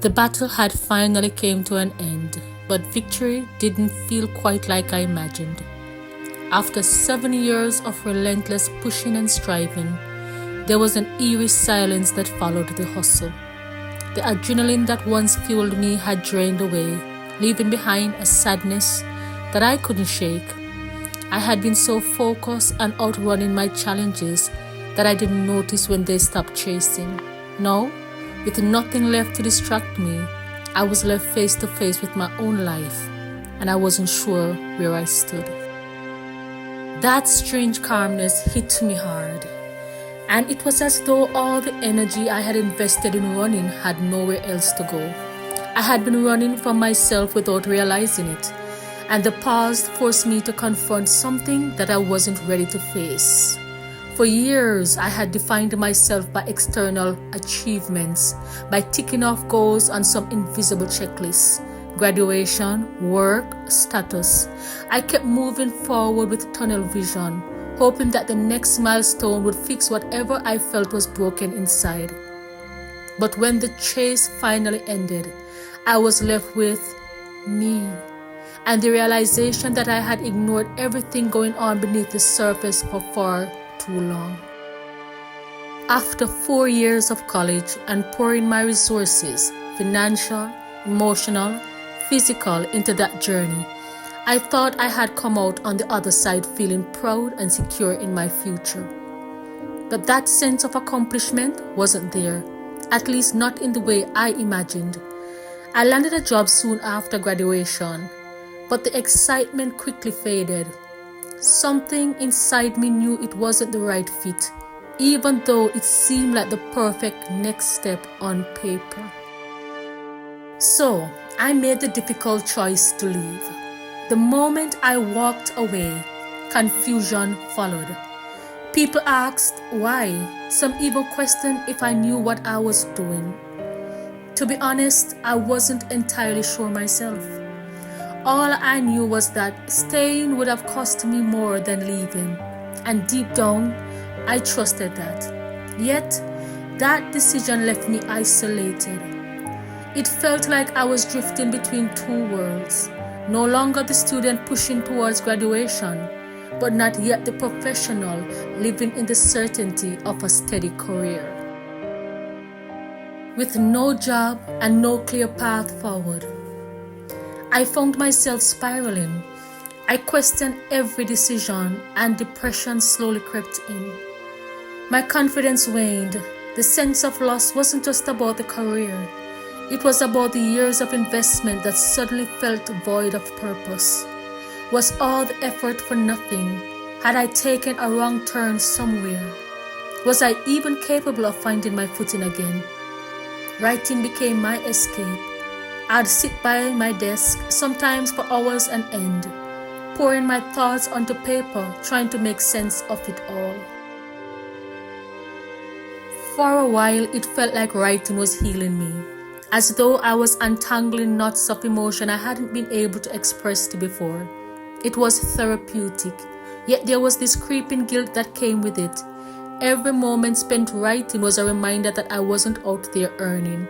The battle had finally came to an end, but victory didn't feel quite like I imagined. After 7 years of relentless pushing and striving, there was an eerie silence that followed the hustle. The adrenaline that once fueled me had drained away, leaving behind a sadness that I couldn't shake. I had been so focused on outrunning my challenges that I didn't notice when they stopped chasing. Now, with nothing left to distract me, I was left face to face with my own life, and I wasn't sure where I stood. That strange calmness hit me hard, and it was as though all the energy I had invested in running had nowhere else to go. I had been running from myself without realizing it, and the pause forced me to confront something that I wasn't ready to face. For years, I had defined myself by external achievements, by ticking off goals on some invisible checklist. Graduation, work, status. I kept moving forward with tunnel vision, hoping that the next milestone would fix whatever I felt was broken inside. But when the chase finally ended, I was left with me, and the realization that I had ignored everything going on beneath the surface for far too long. After 4 years of college and pouring my resources, financial, emotional, physical, into that journey, I thought I had come out on the other side feeling proud and secure in my future. But that sense of accomplishment wasn't there, at least not in the way I imagined. I landed a job soon after graduation, but the excitement quickly faded. Something inside me knew it wasn't the right fit, even though it seemed like the perfect next step on paper. So, I made the difficult choice to leave. The moment I walked away, confusion followed. People asked why. Some even questioned if I knew what I was doing. To be honest, I wasn't entirely sure myself. All I knew was that staying would have cost me more than leaving, and deep down, I trusted that. Yet, that decision left me isolated. It felt like I was drifting between two worlds, no longer the student pushing towards graduation, but not yet the professional living in the certainty of a steady career. With no job and no clear path forward, I found myself spiraling. I questioned every decision, and depression slowly crept in. My confidence waned. The sense of loss wasn't just about the career. It was about the years of investment that suddenly felt void of purpose. Was all the effort for nothing? Had I taken a wrong turn somewhere? Was I even capable of finding my footing again? Writing became my escape. I'd sit by my desk, sometimes for hours on end, pouring my thoughts onto paper, trying to make sense of it all. For a while, it felt like writing was healing me, as though I was untangling knots of emotion I hadn't been able to express before. It was therapeutic, yet there was this creeping guilt that came with it. Every moment spent writing was a reminder that I wasn't out there earning.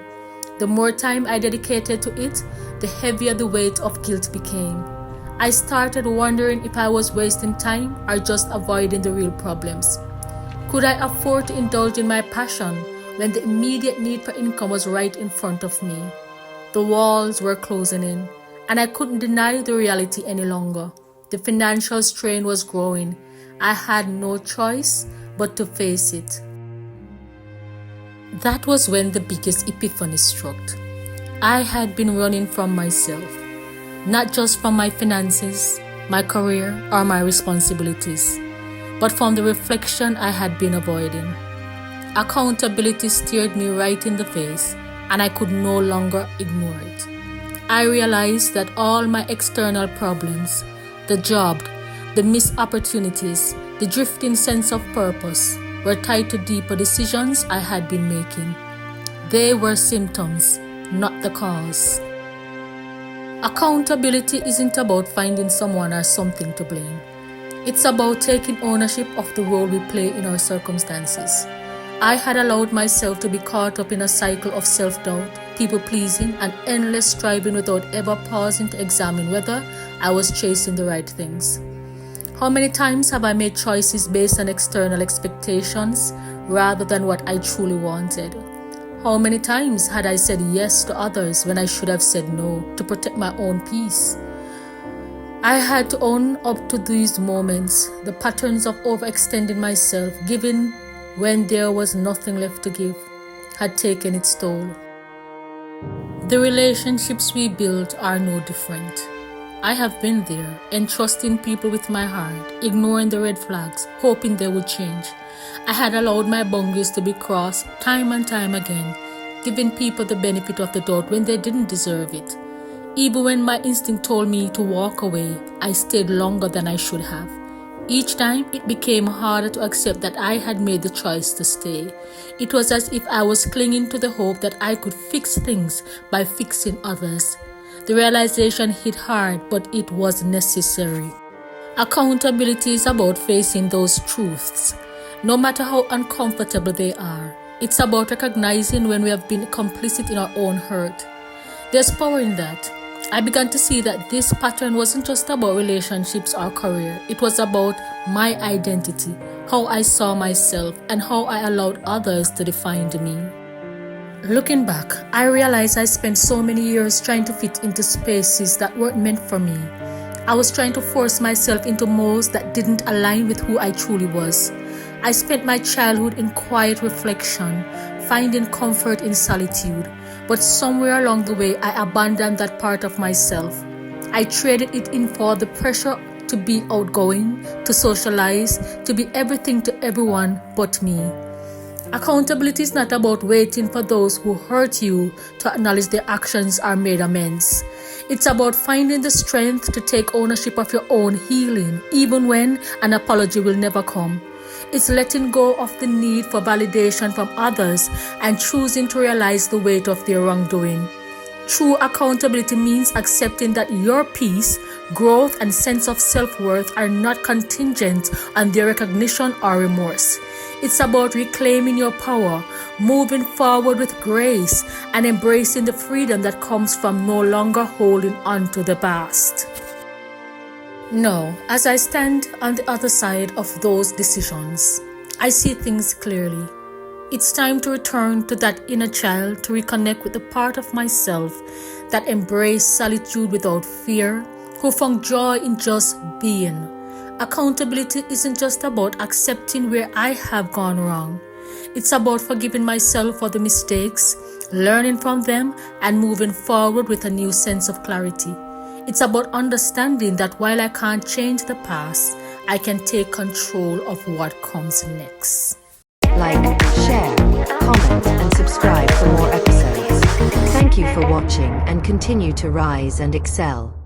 The more time I dedicated to it, the heavier the weight of guilt became. I started wondering if I was wasting time or just avoiding the real problems. Could I afford to indulge in my passion when the immediate need for income was right in front of me? The walls were closing in, and I couldn't deny the reality any longer. The financial strain was growing. I had no choice but to face it. That was when the biggest epiphany struck. I had been running from myself, not just from my finances, my career, or my responsibilities, but from the reflection I had been avoiding. Accountability stared me right in the face, and I could no longer ignore it. I realized that all my external problems, the job, the missed opportunities, the drifting sense of purpose, were tied to deeper decisions I had been making. They were symptoms, not the cause. Accountability isn't about finding someone or something to blame. It's about taking ownership of the role we play in our circumstances. I had allowed myself to be caught up in a cycle of self-doubt, people pleasing, and endless striving without ever pausing to examine whether I was chasing the right things. How many times have I made choices based on external expectations rather than what I truly wanted? How many times had I said yes to others when I should have said no to protect my own peace? I had to own up to these moments, the patterns of overextending myself, giving when there was nothing left to give, had taken its toll. The relationships we built are no different. I have been there, entrusting people with my heart, ignoring the red flags, hoping they would change. I had allowed my boundaries to be crossed time and time again, giving people the benefit of the doubt when they didn't deserve it. Even when my instinct told me to walk away, I stayed longer than I should have. Each time, it became harder to accept that I had made the choice to stay. It was as if I was clinging to the hope that I could fix things by fixing others. The realization hit hard, but it was necessary. Accountability is about facing those truths, no matter how uncomfortable they are. It's about recognizing when we have been complicit in our own hurt. There's power in that. I began to see that this pattern wasn't just about relationships or career. It was about my identity, how I saw myself, and how I allowed others to define me. Looking back, I realized I spent so many years trying to fit into spaces that weren't meant for me. I was trying to force myself into molds that didn't align with who I truly was. I spent my childhood in quiet reflection, finding comfort in solitude. But somewhere along the way, I abandoned that part of myself. I traded it in for the pressure to be outgoing, to socialize, to be everything to everyone but me. Accountability is not about waiting for those who hurt you to acknowledge their actions or made amends. It's about finding the strength to take ownership of your own healing, even when an apology will never come. It's letting go of the need for validation from others and choosing to realize the weight of their wrongdoing. True accountability means accepting that your peace, growth, and sense of self-worth are not contingent on their recognition or remorse. It's about reclaiming your power, moving forward with grace, and embracing the freedom that comes from no longer holding on to the past. Now, as I stand on the other side of those decisions, I see things clearly. It's time to return to that inner child, to reconnect with the part of myself that embraced solitude without fear, who found joy in just being. Accountability isn't just about accepting where I have gone wrong. It's about forgiving myself for the mistakes, learning from them, and moving forward with a new sense of clarity. It's about understanding that while I can't change the past, I can take control of what comes next. Like, share, comment, and subscribe for more episodes. Thank you for watching and continue to rise and excel.